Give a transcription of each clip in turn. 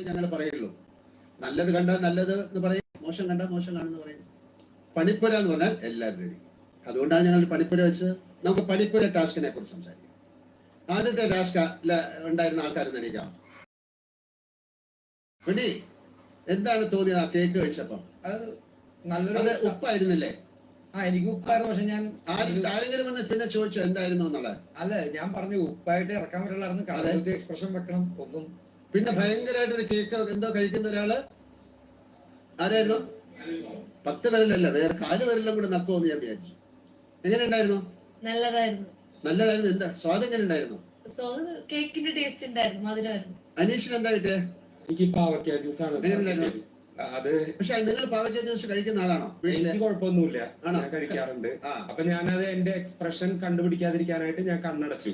ഞങ്ങൾ പറയുള്ളൂ. നല്ലത് കണ്ടാൽ നല്ലത് എന്ന് പറയും, മോശം കണ്ടാൽ മോശം കാണുമെന്ന് പറയും. പണിപ്പുര എന്ന് പറഞ്ഞാൽ എല്ലാവരും റെഡി. അതുകൊണ്ടാണ് ഞങ്ങൾ പണിപ്പുര വെച്ച് നമുക്ക് പണിപ്പുര ടാസ്കിനെ കുറിച്ച് സംസാരിക്കാം. ആദ്യത്തെ ടാസ്ക് ഉണ്ടായിരുന്ന ആൾക്കാർ നടിക്കാം. പിടി എന്താണ് തോന്നിയത് ആ കേക്ക് കഴിച്ചപ്പം? അത് നല്ലൊരു ഉപ്പായിരുന്നില്ലേ? എനിക്ക് ഉപ്പായിരുന്നു. പക്ഷെ ഞാൻ ആരെങ്കിലും വന്ന് പിന്നെ ചോദിച്ചു എന്തായിരുന്നു എന്നുള്ളത്? അല്ല, ഞാൻ പറഞ്ഞു ഉപ്പായിട്ട് ഇറക്കാൻ പറ്റുള്ളായിരുന്നു. കടലത്തെ എക്സ്പ്രഷൻ വെക്കണം ഒന്നും. പിന്നെ ഭയങ്കരമായിട്ടൊരു കേക്ക് എന്തോ കഴിക്കുന്ന ഒരാള് ആരായിരുന്നു? 10 വിരലല്ല, വേറെ 4 വിരലും കൂടെ നക്കുമെന്ന് ഞാൻ വിചാരിച്ചു. എങ്ങനെ ഉണ്ടായിരുന്നു? നല്ലതായിരുന്നു. എന്താ സ്വാദ് എങ്ങനെ ഉണ്ടായിരുന്നു? കേക്കിന്റെ ടേസ്റ്റ് ഉണ്ടായിരുന്നു, മധുരമായിരുന്നു. അനീഷിന് എന്താ കിട്ടിയത്? എനിക്ക് പാവയ്ക്ക ജ്യൂസാണ്. അത് പക്ഷെ നിങ്ങൾ പാവയ്ക്ക ജ്യൂസ് കഴിക്കുന്ന ആളാണോ? എനിക്ക് കുഴപ്പമൊന്നുമില്ല, ഞാൻ കഴിക്കാറുണ്ട്. അപ്പൊ ഞാനത് എന്റെ എക്സ്പ്രഷൻ കണ്ടുപിടിക്കാതിരിക്കാനായിട്ട് ഞാൻ കണ്ണടച്ചു.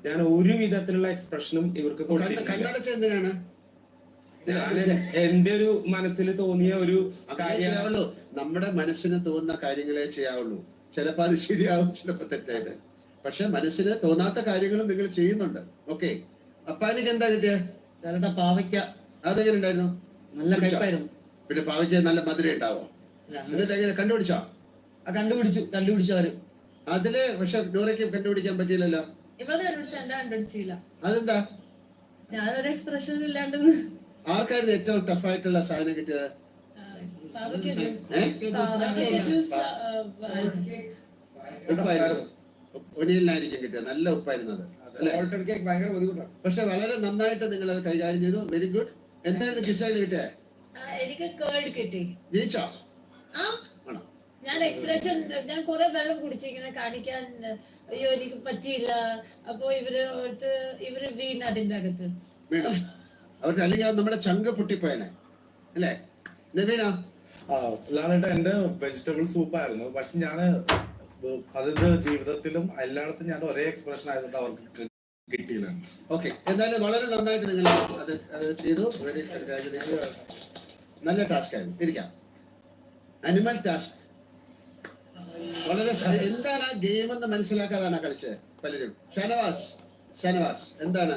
ഞാൻ ഒരു വിധത്തിലുള്ള എക്സ്പ്രഷനും ഇവർക്ക് കണ്ണടച്ച എന്തിനാണ്? എന്റെ ഒരു മനസ്സിൽ തോന്നിയ ഒരു കാര്യമാണല്ലോ. നമ്മുടെ മനസ്സിന് തോന്നുന്ന കാര്യങ്ങളെ ചെയ്യാവുള്ളൂ. ചിലപ്പോ അത് ശരിയാവും, ചിലപ്പോ തെറ്റായത്. പക്ഷെ മനസ്സിന് തോന്നാത്ത കാര്യങ്ങളും നിങ്ങൾ ചെയ്യുന്നുണ്ട്. ഓക്കെ, അപ്പാനിക്ക് എന്താ കിട്ടിയ? പാവയ്ക്ക. അതെങ്ങനെ ഉണ്ടായിരുന്നു? നല്ല കയ്പായിരുന്നു. പിന്നെ പാവയ്ക്ക നല്ല മധുരം ഉണ്ടാവോ? എന്നിട്ട് എങ്ങനെ കണ്ടുപിടിച്ചോ? കണ്ടുപിടിച്ചു അവര്. അതില് പക്ഷെ ഡോറയ്ക്ക് കണ്ടുപിടിക്കാൻ പറ്റിയില്ലല്ലോ. അതെന്താ? ഞാനൊരു എക്സ്പ്രഷൻ ഇല്ലാണ്ട്. ആർക്കായിരുന്നു ഏറ്റവും ടഫായിട്ടുള്ള സാധനം കിട്ടിയത്? ഒനിയലിനായിരിക്കും കിട്ടിയത്. നല്ല ഉപ്പായിരുന്നത്. പക്ഷെ വളരെ നന്നായിട്ട് നിങ്ങൾ അത് കൈകാര്യം ചെയ്തു. Very good. എന്തായിരുന്നു കിഷാന് കിട്ടിയത്? എനിക്ക് കേർഡ് കിട്ടി. ജയിച്ചോ? ഞാൻ എക്സ്പ്രഷൻ ഞാൻ കുറെ വെള്ളം കുടിച്ചിങ്ങനെ കാണിക്കാൻ. അയ്യോ എനിക്ക് പറ്റിയില്ല. അപ്പൊ ഇവര് വീണ് അതിന്റെ അകത്ത് വീണു. അവർക്ക് അല്ലെങ്കിൽ നമ്മുടെ ചങ്ക പൊട്ടിപ്പോയനെ അല്ലേ? എന്റെ വെജിറ്റബിൾ സൂപ്പ് ആയിരുന്നു. പക്ഷെ ഞാന് അതിന്റെ ജീവിതത്തിലും എല്ലായിടത്തും ഞാൻ ഒരേ എക്സ്പ്രഷൻ ആയതുകൊണ്ട് അവർക്ക് കിട്ടിയില്ല. ഓക്കെ, എന്തായാലും വളരെ നന്നായിട്ട് നിങ്ങൾ അത് ചെയ്തു. നല്ല ടാസ്ക് ആയിരുന്നു. ഇരിക്കാം. അനിമൽ ടാസ്ക് വളരെ എന്താണ് ആ ഗെയിം എന്ന് മനസ്സിലാക്കാതാണ് കളിച്ചത് പലരും. ഷാനവാസ് എന്താണ്?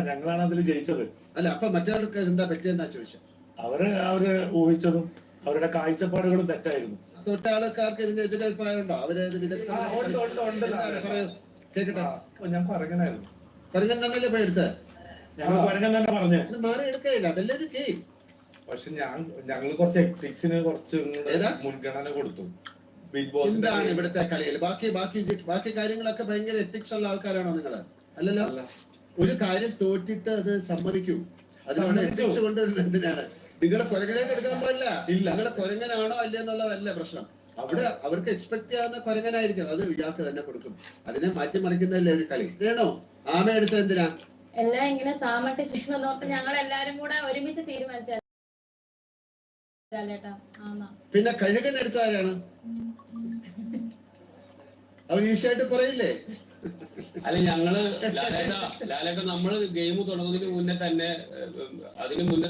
ഞങ്ങളാണ് അതിൽ ജയിച്ചത്. അല്ല, അപ്പൊ മറ്റവർക്ക് എന്താ പറ്റിയെന്നാ ചോദിച്ചത്? അവര് ഊഹിച്ചതും അവരുടെ കാഴ്ചപ്പാടുകളും തെറ്റായിരുന്നു. തൊട്ട ആൾക്കാർക്ക് ഇതിന്റെ എതിരഭിപ്രായം ഉണ്ടോ? അവര് കേക്കട്ടെ. ഞാൻ കുറങ്ങനായിരുന്നു. പറഞ്ഞ തന്നെയല്ലേ പോയി എടുത്ത്? മാറി എടുക്കയില്ല, അതല്ലേ ഒരു ഗെയിം. പക്ഷെ ഞങ്ങൾ കുറച്ച് എത്തിക്സിന് കുറച്ച് മുൻഗണന കൊടുത്തു. ബിഗ് ബോസ് എന്താണ് ഇവിടുത്തെ കളിയിൽ ബാക്കി കാര്യങ്ങളൊക്കെ ഭയങ്കര എത്തിക്സ് ഉള്ള ആൾക്കാരാണോ നിങ്ങള്? അല്ലല്ലോ. ഒരു കാര്യം തോറ്റിട്ട് അത് സമ്മതിക്കൂ. അതിനോട് എത്തിക്സ് കൊണ്ടുവരുന്നത് എന്തിനാണ്? നിങ്ങളെ കുരങ്ങനായിട്ട് എടുക്കാൻ പാടില്ല. നിങ്ങളെ കുരങ്ങനാണോ അല്ലേ എന്നുള്ളതല്ല പ്രശ്നം. അവിടെ അവർക്ക് എക്സ്പെക്ട് ചെയ്യാവുന്ന കുരങ്ങനായിരിക്കും, അത് ഇയാൾക്ക് തന്നെ കൊടുക്കും. അതിനെ മാറ്റിമറിക്കുന്നതല്ലേ ഒരു കളി. വേണോ ആമ എടുത്തത് എന്തിനാ? എല്ലാം ഇങ്ങനെ സാമട്ട് ചെയ്യുന്നോർത്ത് ഞങ്ങൾ എല്ലാരും കൂടെ ഒരുമിച്ച് തീരുമാനിച്ചു. പിന്നെ കഴുകൻ എടുത്ത ആരാണ്? അവർ ഈസിയായിട്ട് പറയില്ലേ? അല്ല, ഞങ്ങള് ലാലേട്ട നമ്മള് ഗെയിം തുടങ്ങുന്നതിന് മുന്നേ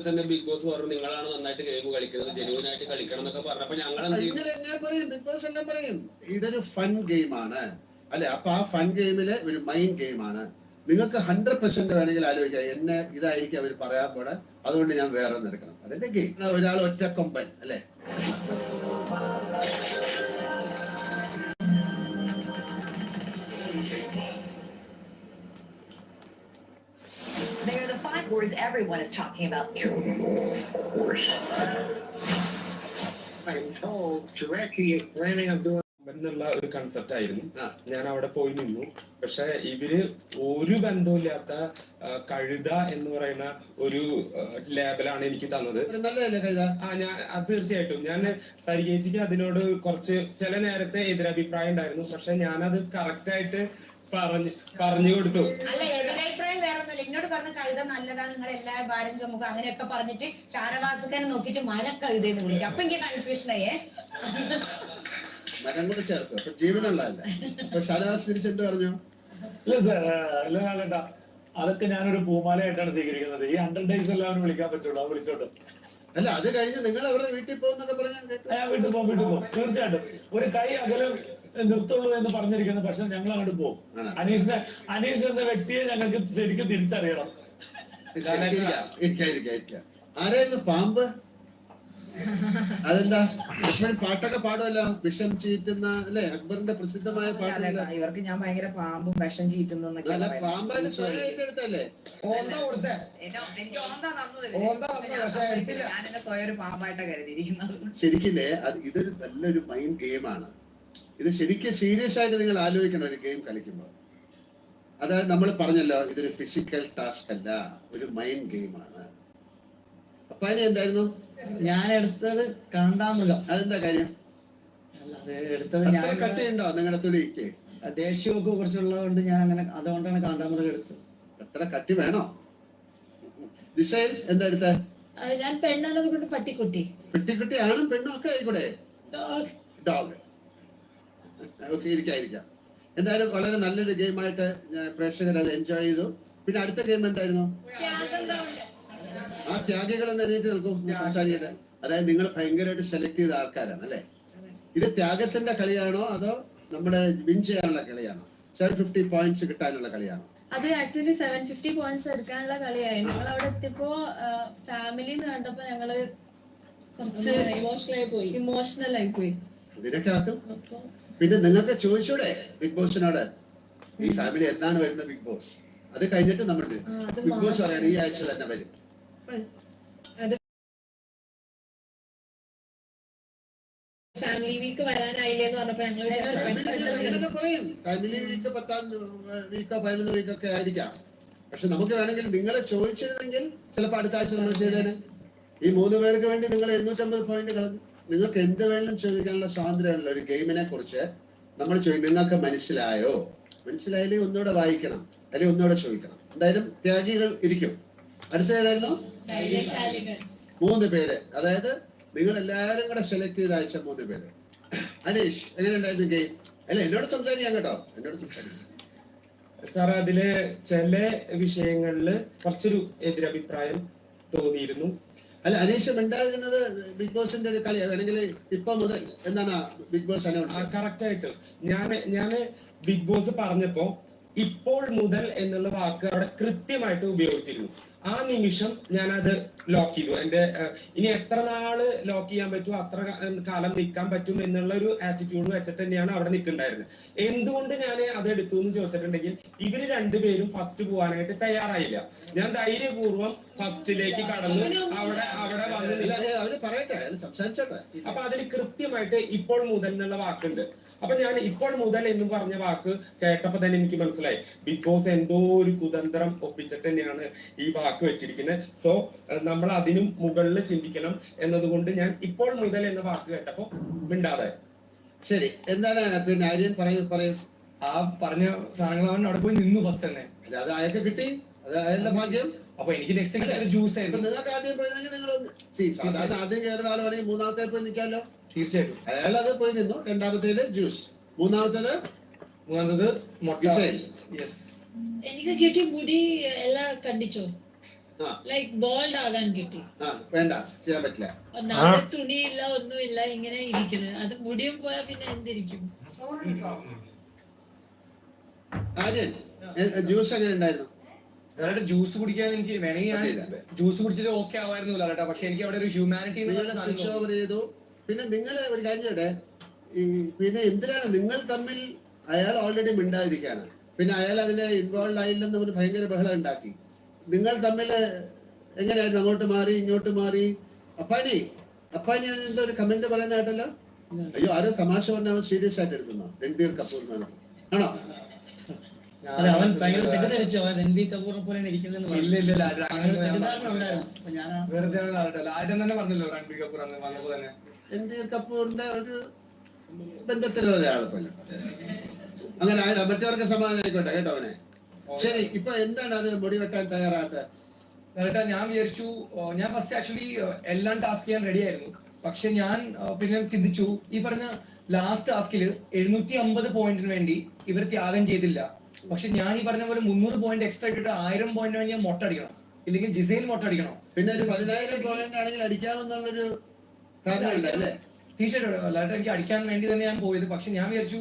തന്നെ ബിഗ് ബോസ് പറഞ്ഞു നിങ്ങളാണ് നന്നായിട്ട് ഗെയിം കളിക്കുന്നത്, ജെന്യൂനായിട്ട് കളിക്കണം എന്നൊക്കെ പറഞ്ഞപ്പോ ഞങ്ങൾ ബിഗ് ബോസ് എല്ലാം പറയും ഇതൊരു ഫൺ ഗെയിമാണ് അല്ലെ. അപ്പൊ ആ ഫൺ ഗെയിമില് ഒരു മൈൻഡ് ഗെയിമാണ്. നിങ്ങൾക്ക് 100% വേണമെങ്കിൽ ആലോചിക്കാം എന്നെ ഇതായിരിക്കും അവർ പറയാൻ പോടെ, അതുകൊണ്ട് ഞാൻ വേറെ ഒന്ന് എടുക്കണം. അതിന്റെ ഗെയിം. ഒരാൾ ഒറ്റ കൊമ്പൻ അല്ലെ? They are the 5 words everyone is talking about. Of course. I'm told Tureki is planning on doing എന്നുള്ള ഒരു കൺസെപ്റ്റ് ആയിരുന്നു. ഞാൻ അവിടെ പോയി നിന്നു. പക്ഷെ ഇവര് ഒരു ബന്ധമില്ലാത്ത കഴുത എന്ന് പറയുന്ന ഒരു ലേബലാണ് എനിക്ക് തന്നത്. തീർച്ചയായിട്ടും ഞാൻ സരിയേച്ചിക്ക് അതിനോട് കുറച്ച് ചില നേരത്തെ എതിരഭിപ്രായം ഉണ്ടായിരുന്നു. പക്ഷെ ഞാനത് കറക്റ്റ് ആയിട്ട് പറഞ്ഞു കൊടുത്തു. അല്ല, എതിരഭിപ്രായം വേറൊന്നുമില്ല. എന്നോട് പറഞ്ഞ കഴുത നല്ലതാണ്, നിങ്ങൾ എല്ലാ ഭാരം ചുമക്കും അങ്ങനെയൊക്കെ പറഞ്ഞിട്ട് ഷാനവാസക്കാരൻ നോക്കിട്ട് മരക്കഴുതെന്ന് വിളിക്കും. അപ്പൊ എനിക്ക് കൺഫ്യൂഷനായേ. മരം കൂടെ ചേർത്തു, അപ്പൊ ജീവനുള്ളതല്ല. അപ്പൊ ഷാനവാസ് തിരിച്ച് എന്ത് പറഞ്ഞു? ഇല്ല അതൊക്കെ ഞാനൊരു പൂമാലയായിട്ടാണ് സ്വീകരിക്കുന്നത്. ഈ 100 days എല്ലാവരും വിളിക്കാൻ പറ്റുള്ളൂ. അത് വിളിച്ചോട്ടെ. അല്ല, അത് കഴിഞ്ഞ് നിങ്ങൾ അവരുടെ വീട്ടിൽ പോകുന്നൊക്കെ പറഞ്ഞാൽ വീട്ടിൽ പോകും. തീർച്ചയായിട്ടും ഒരു കൈ അകലം നിർത്തുള്ളൂ എന്ന് പറഞ്ഞിരിക്കുന്നത്. പക്ഷെ ഞങ്ങൾ അങ്ങോട്ട് പോകും. അനീഷ് എന്ന വ്യക്തിയെ ഞങ്ങൾക്ക് ശരിക്കും തിരിച്ചറിയണം. ഇരിക്കാം. ആരായിരുന്നു പാമ്പ്? അതെന്താ ലക്ഷ്മൺ പാട്ടൊക്കെ പാടുമല്ലോ, വിഷം ചീറ്റുന്ന അല്ലെ, അക്ബറിന്റെ പ്രസിദ്ധമായ പാട്ടല്ല. ഇവർക്ക് ഞാൻ ഭയങ്കര പാമ്പും വിഷം ചീറ്റുന്നു അല്ല, പാമ്പായിട്ട് സ്വയം ഏറ്റെടുത്തല്ലേ? ഓന്ത കൊടുത്തേ എനിക്ക് ഓന്താ തന്നത്. ഓന്ത തന്നു, പക്ഷെ അടിച്ചില്ല. ഞാൻ എന്നെ സ്വയം ഒരു പാമ്പായിട്ടാ കരുതിയിരിക്കുന്നത്. ശരിക്കില്ലേ ഇതൊരു നല്ലൊരു മൈൻഡ് ഗെയിമാണ്. ഇത് ശരിക്കും സീരിയസ് ആയിട്ട് നിങ്ങൾ ആലോചിക്കണം ഒരു ഗെയിം കളിക്കുമ്പോൾ. അതായത് നമ്മൾ പറഞ്ഞല്ലോ, ഇതൊരു ഫിസിക്കൽ ടാസ്ക് അല്ല, ഒരു മൈൻഡ് ഗെയിമാണ്. അപ്പൊ അതിന് എന്തായിരുന്നു ഞാൻ എടുത്തത് കാണ്ടാമൃഗം. അതെന്താ കാര്യം? അത് എടുത്തത് അത്ര ഞാൻ കട്ടിയുണ്ടോ നിങ്ങളുടെ തുണിക്ക്? ദേഷ്യമൊക്കെ കുറിച്ചുള്ളത് കൊണ്ട് ഞാൻ അങ്ങനെ അതുകൊണ്ടാണ് കാണ്ടാമൃഗം എടുത്തത്. അത്ര കട്ടി വേണോ? ദിശയിൽ എന്താ എടുത്ത? ഞാൻ പെണ്ണുള്ളത് കൊണ്ട് പട്ടിക്കുട്ടി. പെട്ടിക്കുട്ടി ആണും പെണ്ണും ഒക്കെ ആയിക്കൂടെ? Dog. ഡോഗ്. ഓക്കെ, ഇരിക്കാം. എന്തായാലും വളരെ നല്ലൊരു ഗെയിമായിട്ട് പ്രേക്ഷകർ അത് എൻജോയ് ചെയ്തു. പിന്നെ അടുത്ത ഗെയിം എന്തായിരുന്നു? ആ ത്യാഗികൾ എന്ന് എഴുതി നിൽക്കും സംസാരിക്കട്ടെ. അതായത് നിങ്ങൾ ഭയങ്കരമായിട്ട് സെലക്ട് ചെയ്ത ആൾക്കാരാണ് അല്ലെ? ഇത് ത്യാഗത്തിന്റെ കളിയാണോ അതോ നമ്മുടെ വിൻ ചെയ്യാനുള്ള കളിയാണോ? 750 പോയിന്റ്സ് കിട്ടാനുള്ള കളിയാണോ? അത് ആക്ച്വലി 750 പോയിന്റ്സ് എടുക്കാനുള്ള കളിയായി. ഞങ്ങൾ അവിടെ എത്തിയപ്പോ ഫാമിലിന്ന് കണ്ടപ്പോ ഞങ്ങള് കുറച്ച് ഇമോഷണൽ ആയി പോയി. ഇതിനൊക്കെ ആക്കും. പിന്നെ നിങ്ങൾക്ക് ചോദിച്ചൂടെ ബിഗ് ബോസിനോട്, ഈ ഫാമിലി എന്നാണ് വരുന്നത് ബിഗ് ബോസ്? അത് കഴിഞ്ഞിട്ട് നമ്മൾ ബിഗ് ബോസ് പറയാണ് ഈ ആഴ്ച തന്നെ വരും. ഫാമിലി വീക്ക് വരാനായില്ലേന്ന് പറഞ്ഞപ്പോ ഞങ്ങൾ പറയും ഫാമിലി വീക്ക് 10 വീക്കോ 11 വീക്കൊക്കെ ആയിരിക്കാം. പക്ഷെ നമുക്ക് വേണമെങ്കിൽ നിങ്ങളെ ചോദിച്ചിരുന്നെങ്കിൽ ചിലപ്പോൾ അടുത്ത ആഴ്ച നമ്മൾ ചെയ്തേനെ. ഈ 3 പേർക്ക് വേണ്ടി നിങ്ങൾ 750 പോയിന്റ് കളഞ്ഞു. നിങ്ങൾക്ക് എന്ത് വേണമെങ്കിലും ചോദിക്കാനുള്ള സ്വാതന്ത്ര്യമുള്ള ഒരു ഗെയിമിനെ കുറിച്ച് നമ്മൾ ചോദിക്കും. നിങ്ങൾക്ക് മനസ്സിലായോ? മനസ്സിലായാലേ ഒന്നുകൂടെ വായിക്കണം, അല്ലെങ്കിൽ ഒന്നുകൂടെ ചോദിക്കണം. എന്തായാലും ത്യാഗികൾ ഇരിക്കും. അടുത്തേതായിരുന്നു? 3 പേര്. അതായത് നിങ്ങൾ എല്ലാവരും കൂടെ സെലക്ട് ചെയ്ത് അയച്ച 3 പേര്. അനീഷ്, എങ്ങനെയുണ്ടായിരുന്നു ഗെയിം? അല്ല, എന്നോട് സംസാരിക്കാം കേട്ടോ, എന്നോട് സംസാരിക്കാം. സാർ, അതില് ചില വിഷയങ്ങളില് കുറച്ചൊരു എതിരഭിപ്രായം തോന്നിയിരുന്നു. അല്ല, അനീഷ് ഉണ്ടാകുന്നത് ബിഗ് ബോസിന്റെ ഒരു കളിയാണ്. വേണമെങ്കിൽ ഇപ്പൊ മുതൽ എന്താണ് ബിഗ് ബോസ് അനൗൺസ്? കറക്റ്റ് ആയിട്ട് ഞാന് ബിഗ് ബോസ് പറഞ്ഞപ്പോ ഇപ്പോൾ മുതൽ എന്നുള്ള വാക്ക് അവിടെ കൃത്യമായിട്ട് ഉപയോഗിച്ചിരുന്നു. ആ നിമിഷം ഞാനത് ലോക്ക് ചെയ്തു. എന്റെ ഇനി എത്ര നാള് ലോക്ക് ചെയ്യാൻ പറ്റുമോ അത്ര കാലം നിൽക്കാൻ പറ്റും എന്നുള്ള ഒരു ആറ്റിറ്റ്യൂഡ് വെച്ചിട്ട് തന്നെയാണ് അവിടെ നിൽക്കുന്നുണ്ടായിരുന്നത്. എന്തുകൊണ്ട് ഞാൻ അത് എടുത്തു എന്ന് ചോദിച്ചിട്ടുണ്ടെങ്കിൽ, ഇവര് രണ്ടുപേരും ഫസ്റ്റ് പോകാനായിട്ട് തയ്യാറായില്ല. ഞാൻ ധൈര്യപൂർവ്വം ഫസ്റ്റിലേക്ക് കടന്നു അവിടെ വന്ന് പറയട്ടെ, അപ്പൊ അതിൽ കൃത്യമായിട്ട് ഇപ്പോൾ മുതൽ എന്നുള്ള വാക്കുണ്ട്. അപ്പൊ ഞാൻ ഇപ്പോൾ മുതൽ എന്ന് പറഞ്ഞ വാക്ക് കേട്ടപ്പോ തന്നെ എനിക്ക് മനസ്സിലായി ബിഗ് ബോസ് എന്തോ ഒരു കുതന്ത്രം ഒപ്പിച്ചിട്ട് തന്നെയാണ് ഈ വാക്ക് വെച്ചിരിക്കുന്നത്. സോ നമ്മൾ അതിനും മുകളിൽ ചിന്തിക്കണം എന്നതുകൊണ്ട് ഞാൻ ഇപ്പോൾ മുതൽ എന്ന വാക്ക് കേട്ടപ്പോ മിണ്ടാതെ. ശരി, എന്താണ് പിന്നെ ആര്യൻ പറയൂ. ആ പറഞ്ഞ സാധനങ്ങൾ അവൻ അവിടെ പോയി നിന്നു ഫസ്റ്റ് തന്നെ. അത് അയാൾക്ക് കിട്ടി, അത് അയാളുടെ ഭാഗ്യം. അപ്പൊ എനിക്ക് നെക്സ്റ്റ് ജ്യൂസ് ആയിരുന്നു. നിങ്ങൾക്ക് ആദ്യം പോയിരുന്നെങ്കിൽ നിങ്ങൾ സാധാരണ ആദ്യം കയറുന്ന ആൾ വേണമെങ്കിൽ 3ാമത്തെ പോയി നിൽക്കാമല്ലോ. തീർച്ചയായിട്ടും അയാൾ അത് പോയി നിന്നു. 2ാമത്തേത് ജ്യൂസ്, 3ാമത്തേത് എനിക്ക് കിട്ടി മുടി എല്ലാം കണ്ടിച്ചോ, ലൈക്ക് ബോൾഡ് ആകാൻ കിട്ടി. വേണ്ട, ചെയ്യാൻ പറ്റില്ല. ഒന്നാമത്തെ തുണിയില്ല, ഒന്നുമില്ല, ഇങ്ങനെ ഇരിക്കണ്. അത് മുടിയും പോയാ പിന്നെ എന്തിരിക്കും? ആര്യൻ, ജ്യൂസ് എങ്ങനെ ഉണ്ടായിരുന്നു? ജ്യൂസ് കുടിക്കാൻ എനിക്ക് വേണമെങ്കിൽ ഞാൻ ജ്യൂസ് കുടിച്ചിട്ട് ഓക്കെ ആവായിരുന്നു ലാലേട്ടാ. പക്ഷെ എനിക്ക് അവിടെ ഒരു ഹ്യൂമാനിറ്റി സ്വിച്ച് ഓവർ ചെയ്തു. പിന്നെ നിങ്ങൾ ഒരു കാര്യം പിന്നെ എന്തിനാണ് നിങ്ങൾ തമ്മിൽ? അയാൾ ഓൾറെഡി മിണ്ടാതിരിക്കുകയാണ്. പിന്നെ അയാൾ അതില് ഇൻവോൾവ് ആയില്ലെന്ന് ഒരു ഭയങ്കര ബഹളം ഉണ്ടാക്കി. നിങ്ങൾ തമ്മിൽ എങ്ങനെയായിരുന്നു? അങ്ങോട്ട് മാറി ഇങ്ങോട്ട് മാറി. അപ്പാനി എന്തോ ഒരു കമന്റ് പറയുന്ന കേട്ടല്ലോ. അയ്യോ, ആരോ തമാശ പറഞ്ഞ സീരിയസ് ആയിട്ട് എടുക്കുന്നോ? രൺബീർ കപൂർ ആണോ? അവൻ ഭയങ്കര തെറ്റിദ്ധരിച്ചു. അവൻ രൺബീർ കപൂറിനെ പോലെ ഇരിക്കുന്നത്. തന്നെ പറഞ്ഞല്ലോ രൺബീർ കപൂർ വന്നപ്പോ തന്നെ. രൺബീർ കപൂറിന്റെ ഒരു ബന്ധത്തിലുള്ള ഒരാളെ പോലെ അങ്ങനെ മറ്റവർക്ക് സമാധാനമായിക്കോട്ടെ കേട്ടോ അവനെ. ശരി, ഇപ്പൊ എന്താണ് അത് മുടി വെട്ടാൻ തയ്യാറാകാത്ത? ഞാൻ വിചാരിച്ചു, ഞാൻ ഫസ്റ്റ് ആക്ച്വലി എല്ലാം ടാസ്ക് ചെയ്യാൻ റെഡി ആയിരുന്നു. പക്ഷെ ഞാൻ പിന്നെ ചിന്തിച്ചു, ഈ പറഞ്ഞ ലാസ്റ്റ് ടാസ്കില് 750 പോയിന്റിന് വേണ്ടി ഇവർ ത്യാഗം ചെയ്തില്ല. പക്ഷെ ഞാൻ ഈ പറഞ്ഞ പോലെ 300 പോയിന്റ് എക്സ്ട്രാ ഇട്ടിട്ട് 1000 പോയിന്റ് വേണ്ടി ഞാൻ മൊട്ട അടിക്കണം, ഇല്ലെങ്കിൽ ജിസൈൽ മൊട്ട അടിക്കണം. പിന്നെ ഒരു 10,000 പോയിന്റ് ആണെങ്കിൽ അടിക്കാമെന്നുള്ളൊരു കാരണമുണ്ടല്ലേ? തീർച്ചയായിട്ടും അല്ലാണ്ട് എനിക്ക് അടിക്കാൻ വേണ്ടി തന്നെ ഞാൻ പോയത്. പക്ഷെ ഞാൻ വിചാരിച്ചു,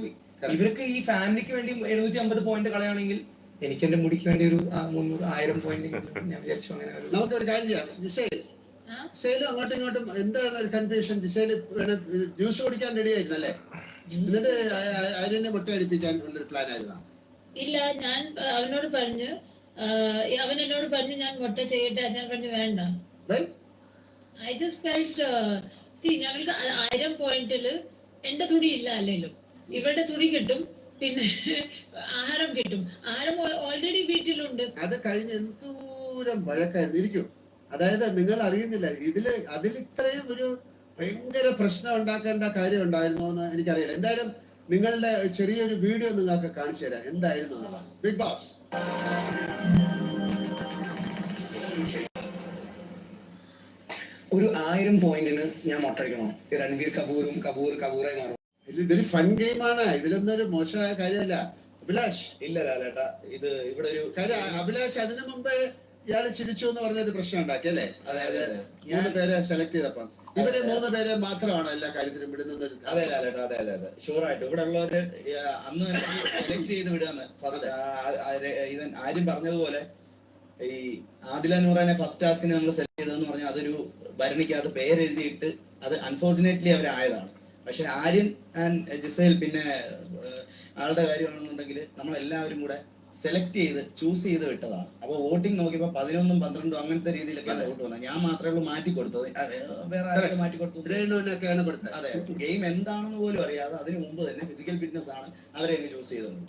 ഇവർക്ക് ഈ ഫാമിലിക്ക് വേണ്ടി 750 പോയിന്റ് കളയാണെങ്കിൽ എനിക്ക് എന്റെ മുടിക്ക് വേണ്ടി ഒരു 300,000 പോയിന്റ് ഞാൻ വിചാരിച്ചു അങ്ങനെ ഒരു നമുക്ക് ഒരു കാര്യം ചെയ്യാം. ജിസേലും അങ്ങോട്ടും ഇങ്ങോട്ടും എന്താണ് ഒരു കൺഫ്യൂഷൻ? ജിസേല് ജ്യൂസ് കുടിക്കാൻ റെഡി ആയിരുന്നല്ലേ? എന്നിട്ട് ആര്യനെ മുട്ട അടിപ്പിക്കാൻ ഉള്ളൊരു പ്ലാൻ ആയിരുന്നോ? ഇല്ല, ഞാൻ അവനോട് പറഞ്ഞു, അവൻ എന്നോട് പറഞ്ഞു ഞാൻ മുട്ട ചെയ്യട്ടെ. ഞാൻ പറഞ്ഞു വേണ്ട. ഐ ജസ്റ്റ് ഫെൽറ്റ് ഞങ്ങൾക്ക് 1000 പോയിന്റില് എന്റെ തുണി ഇല്ല അല്ലെങ്കിലും ഇവരുടെ തുണി കിട്ടും, പിന്നെ ആഹാരം കിട്ടും. ആഹാരം ഓൾറെഡി വീട്ടിലുണ്ട്. അത് കഴിഞ്ഞ് എന്തോരം വഴക്കായിരുന്നു ഇരിക്കും. അതായത് നിങ്ങൾ അറിയുന്നില്ല അതിൽ ഇത്രയും ഒരു ഭയങ്കര പ്രശ്നം ഉണ്ടാക്കേണ്ട കാര്യം ഉണ്ടായിരുന്നോ എന്ന് എനിക്കറിയില്ല. എന്തായാലും നിങ്ങളുടെ ചെറിയൊരു വീഡിയോ നിങ്ങൾക്ക് കാണിച്ചു തരാം എന്തായിരുന്നു ബിഗ് ബോസ്. ഒരു 1000 പോയിന്റിന് ഞാൻ മുട്ടടിക്കണോ? രൺവീർ കപൂറായി മാറും. ഇതൊരു ഫൺ ഗെയിമാണ്, ഇതിലൊന്നും ഒരു മോശമായ കാര്യമല്ല. അഭിലാഷ് ഇല്ല ലാലേട്ടാ, ഇത് ഇവിടെ ഒരു കാര്യം. അഭിലാഷ് അതിനു മുമ്പ് ഇയാള് ചിരിച്ചു എന്ന് പറഞ്ഞൊരു പ്രശ്നം ഉണ്ടാക്കി അല്ലേ? അതായത് 3 പേരെ സെലക്ട് ചെയ്തപ്പം ഇവരെ 3 പേരെ മാത്രമാണോ എല്ലാ കാര്യത്തിലും വിടുന്നത്? അതെ ലാലേട്ടാ, അതെ ഷുവറായിട്ട് ഇവിടെ ഉള്ളവര് അന്ന് സെലക്ട് ചെയ്ത് വിടുകയെന്ന് ഫസ്റ്റ് ഇവൻ ആര്യം പറഞ്ഞതുപോലെ ഈ ആദില നൂറാനെ ഫസ്റ്റ് ടാസ്കിന് നമ്മൾ സെലക്ട് ചെയ്തതെന്ന് പറഞ്ഞാൽ അതൊരു ഭരണിക്കകത്ത് പേരെഴുതിയിട്ട് അത് അൺഫോർച്ചുനേറ്റ്ലി അവരായതാണ്. പക്ഷെ ആര്യൻ ആൻഡ് ജിസേൽ പിന്നെ ആളുടെ കാര്യമാണെന്നുണ്ടെങ്കിൽ നമ്മളെല്ലാവരും കൂടെ സെലക്ട് ചെയ്ത് ചൂസ് ചെയ്ത് വിട്ടതാണ്. അപ്പൊ വോട്ടിംഗ് നോക്കിയപ്പോ 11ഉം 12ഉം അങ്ങനത്തെ രീതിയിലൊക്കെ വോട്ട് വന്നത്. ഞാൻ മാത്രമേ ഉള്ളൂ മാറ്റി കൊടുത്തത്, വേറെ ആരൊക്കെ മാറ്റി കൊടുത്തു. അതെ, ഗെയിം എന്താണെന്ന് പോലും അറിയാതെ അതിനു മുമ്പ് തന്നെ ഫിസിക്കൽ ഫിറ്റ്നസ് ആണ് അവരെ ചൂസ് ചെയ്തത്.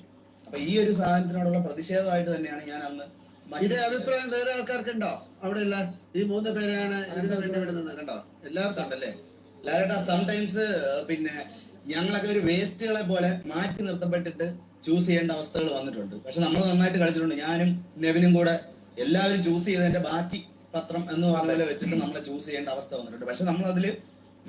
അപ്പൊ ഈ ഒരു സാധനത്തിനോടുള്ള പ്രതിഷേധമായിട്ട് തന്നെയാണ് ഞാൻ അന്ന്. ഇതേ അഭിപ്രായം വേറെ ആൾക്കാർക്ക് ഉണ്ടോ? അവിടെ ഇല്ല, ഈ 3 പേരെയാണ് ഇതിനു വേണ്ടി വിടുന്നത്. കണ്ടോ, എല്ലാവർക്കും ഉണ്ടല്ലേ ലാലേട്ടാ? സംടൈംസ് പിന്നെ ഞങ്ങളൊക്കെ ഒരു വേസ്റ്റുകളെ പോലെ മാറ്റി നിർത്തപ്പെട്ടിട്ട് ചൂസ് ചെയ്യേണ്ട അവസ്ഥകൾ വന്നിട്ടുണ്ട്. പക്ഷെ നമ്മൾ നന്നായിട്ട് കളിച്ചിട്ടുണ്ട്. ഞാനും നെവിനും കൂടെ എല്ലാവരും ചൂസ് ചെയ്തതിന്റെ ബാക്കി പത്രം എന്ന് പറഞ്ഞ വെച്ചിട്ട് നമ്മളെ ചൂസ് ചെയ്യേണ്ട അവസ്ഥ വന്നിട്ടുണ്ട്. പക്ഷെ നമ്മൾ അതിൽ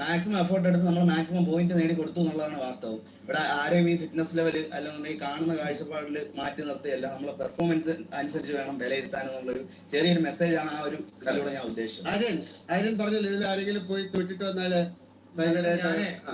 മാക്സിമം എഫേർട്ട് എടുത്ത് നമ്മൾ മാക്സിമം പോയിന്റ് നേടി കൊടുത്തു എന്നുള്ളതാണ് വാസ്തവം. ഇവിടെ ആരെയും ഈ ഫിറ്റ്നസ് ലെവൽ അല്ലെന്നുണ്ടെങ്കിൽ കാണുന്ന കാഴ്ചപ്പാടിൽ മാറ്റി നിർത്തിയല്ല, നമ്മളെ പെർഫോമൻസ് അനുസരിച്ച് വേണം വിലയിരുത്താൻ എന്നുള്ളൊരു ചെറിയൊരു മെസ്സേജ് ആണ് ആ ഒരു ഇതിലൂടെ ഞാൻ ഉദ്ദേശിച്ചത്. ആര്യൻ പറഞ്ഞില്ല ഇതിൽ ആരെങ്കിലും പോയി തോറ്റിട്ട് വന്നാല്